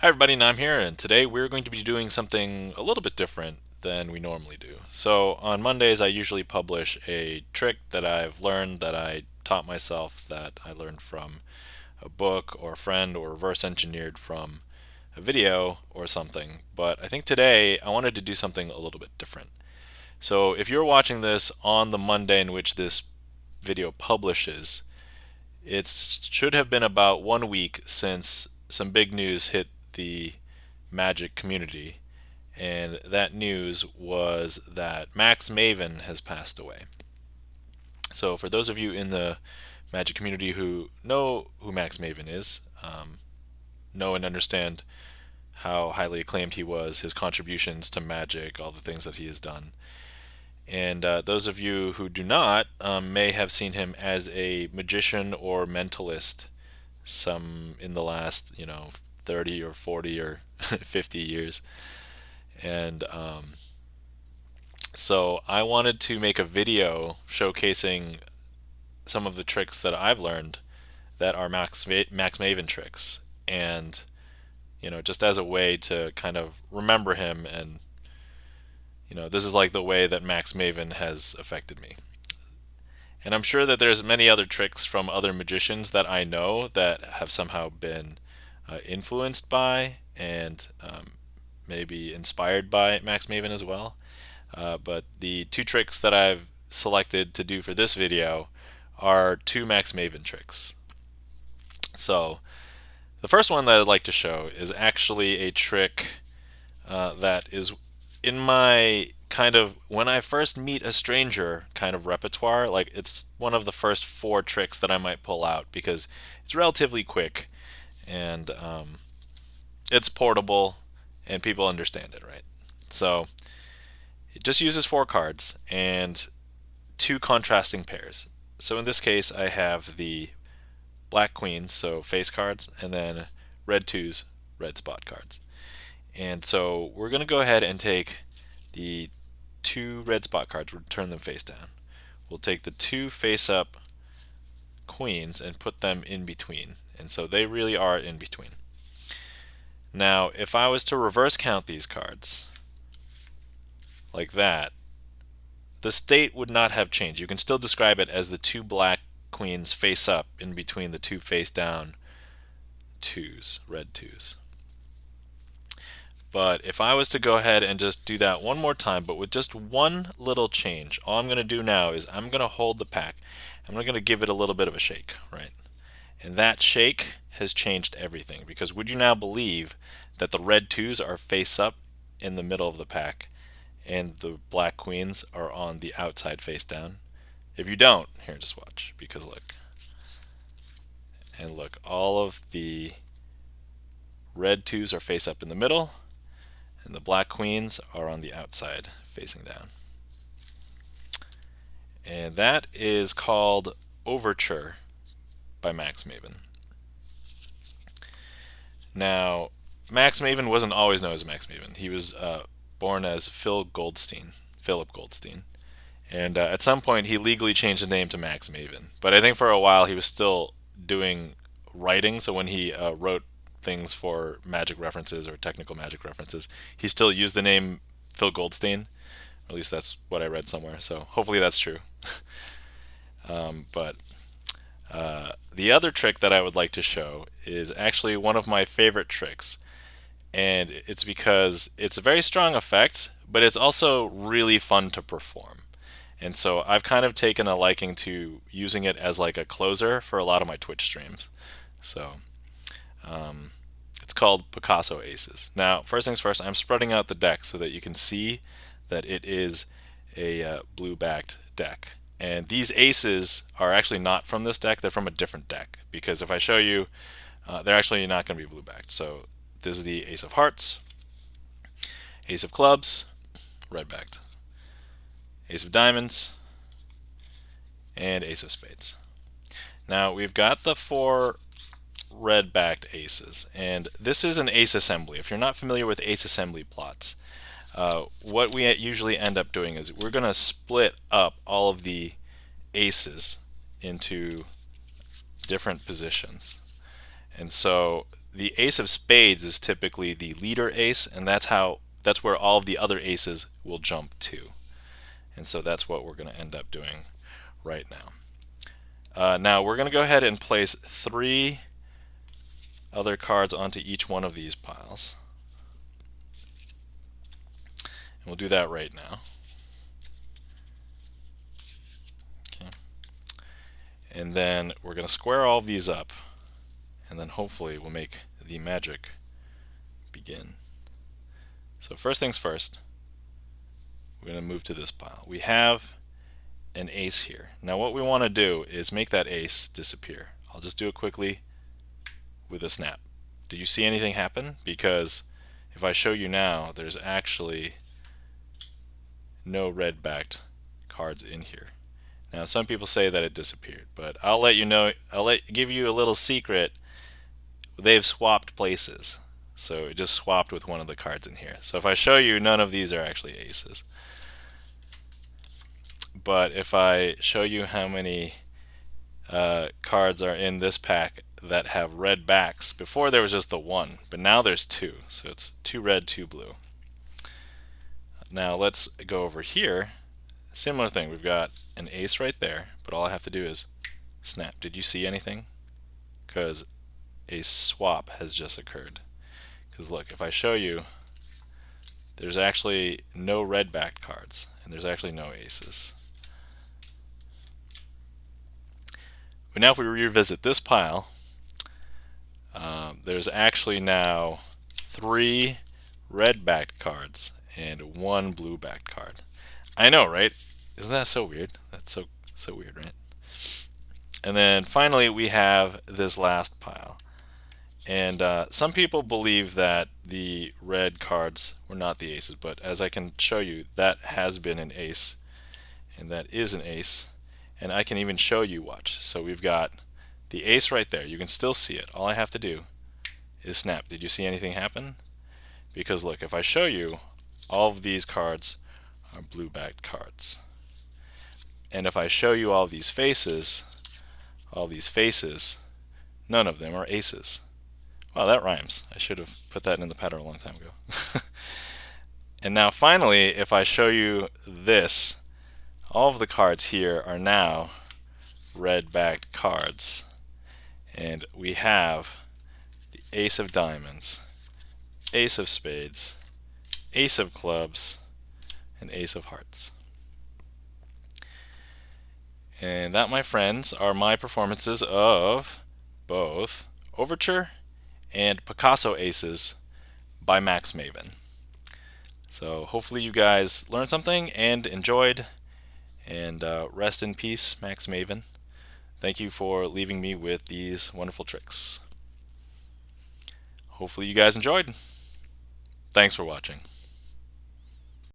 Hi everybody, Nam here, and today we're going to be doing something a little bit different than we normally do. So on Mondays I usually publish a trick that I've learned, that I taught myself, that I learned from a book or a friend, or reverse engineered from a video or something. But I think today I wanted to do something a little bit different. So if you're watching this on the Monday in which this video publishes, it should have been about 1 week since some big news hit the Magic community, and that news was that Max Maven has passed away. So, for those of you in the Magic community who know who Max Maven is, know and understand how highly acclaimed he was, his contributions to Magic, all the things that he has done. And those of you who do not may have seen him as a magician or mentalist some in the last, 30 or 40 or 50 years. And so I wanted to make a video showcasing some of the tricks that I've learned that are Max Maven tricks. And, just as a way to kind of remember him, and, this is like the way that Max Maven has affected me. And I'm sure that there's many other tricks from other magicians that I know that have somehow been influenced by and maybe inspired by Max Maven as well. But the two tricks that I've selected to do for this video are two Max Maven tricks. So the first one that I'd like to show is actually a trick that is in my kind of when I first meet a stranger kind of repertoire. Like, it's one of the first four tricks that I might pull out because it's relatively quick, and it's portable and people understand it, right? So it just uses four cards and two contrasting pairs. So in this case, I have the black queens, so face cards, and then red twos, red spot cards. And so we're going to go ahead and take the two red spot cards, we'll turn them face down. We'll take the two face up queens and put them in between. And so they really are in between. Now, if I was to reverse count these cards like that, the state would not have changed. You can still describe it as the two black queens face up in between the two face down twos, red twos. But if I was to go ahead and just do that one more time, but with just one little change, all I'm going to do now is I'm going to hold the pack. I'm going to give it a little bit of a shake, right? And that shake has changed everything, because would you now believe that the red twos are face up in the middle of the pack and the black queens are on the outside face down? If you don't, here, just watch, because look. And look, all of the red twos are face up in the middle, and the black queens are on the outside facing down. And that is called Overture by Max Maven. Now, Max Maven wasn't always known as Max Maven. He was born as Philip Goldstein. And at some point, he legally changed his name to Max Maven. But I think for a while, he was still doing writing. So when he wrote things for magic references or technical magic references, he still used the name Phil Goldstein. At least that's what I read somewhere. So hopefully that's true. But the other trick that I would like to show is actually one of my favorite tricks. And it's because it's a very strong effect, but it's also really fun to perform. And so I've kind of taken a liking to using it as like a closer for a lot of my Twitch streams. So it's called Picasso Aces. Now, first things first, I'm spreading out the deck so that you can see that it is a blue-backed deck. And these aces are actually not from this deck, they're from a different deck. Because if I show you, they're actually not going to be blue-backed. So this is the Ace of Hearts, Ace of Clubs, red-backed, Ace of Diamonds, and Ace of Spades. Now we've got the four red-backed aces, and this is an ace assembly. If you're not familiar with ace assembly plots, what we usually end up doing is we're going to split up all of the aces into different positions. And so the ace of spades is typically the leader ace, and that's where all of the other aces will jump to. And so that's what we're going to end up doing right now. Now we're going to go ahead and place 3 other cards onto each one of these piles. And we'll do that right now. Okay. And then we're going to square all of these up, and then hopefully we'll make the magic begin. So first things first, we're going to move to this pile. We have an ace here. Now what we want to do is make that ace disappear. I'll just do it quickly with a snap. Did you see anything happen? Because if I show you now, there's actually no red backed cards in here. Now some people say that it disappeared, but I'll let you know, give you a little secret. They've swapped places. So it just swapped with one of the cards in here. So if I show you, none of these are actually aces. But if I show you how many cards are in this pack that have red backs, before there was just the 1, but now there's 2. So it's 2 red, 2 blue. Now let's go over here. Similar thing. We've got an ace right there, but all I have to do is snap. Did you see anything? Because a swap has just occurred. Because look, if I show you, there's actually no red backed cards, and there's actually no aces. But now if we revisit this pile, there's actually now 3 red backed cards and 1 blue backed card. I know, right? Isn't that so weird? That's so weird, right? And then finally we have this last pile. And some people believe that the red cards were not the aces, but as I can show you, that has been an ace, and that is an ace, and I can even show you, watch. So we've got the ace right there. You can still see it. All I have to do is snap. Did you see anything happen? Because look, if I show you, all of these cards are blue backed cards. And if I show you all these faces, none of them are aces. Wow, that rhymes. I should have put that in the pattern a long time ago. And now finally, if I show you this, all of the cards here are now red backed cards. And we have the ace of diamonds, ace of spades, ace of clubs, and ace of hearts. And that, my friends, are my performances of both Overture and Picasso Aces by Max Maven. So hopefully you guys learned something and enjoyed, and rest in peace, Max Maven. Thank you for leaving me with these wonderful tricks. Hopefully you guys enjoyed. Thanks for watching.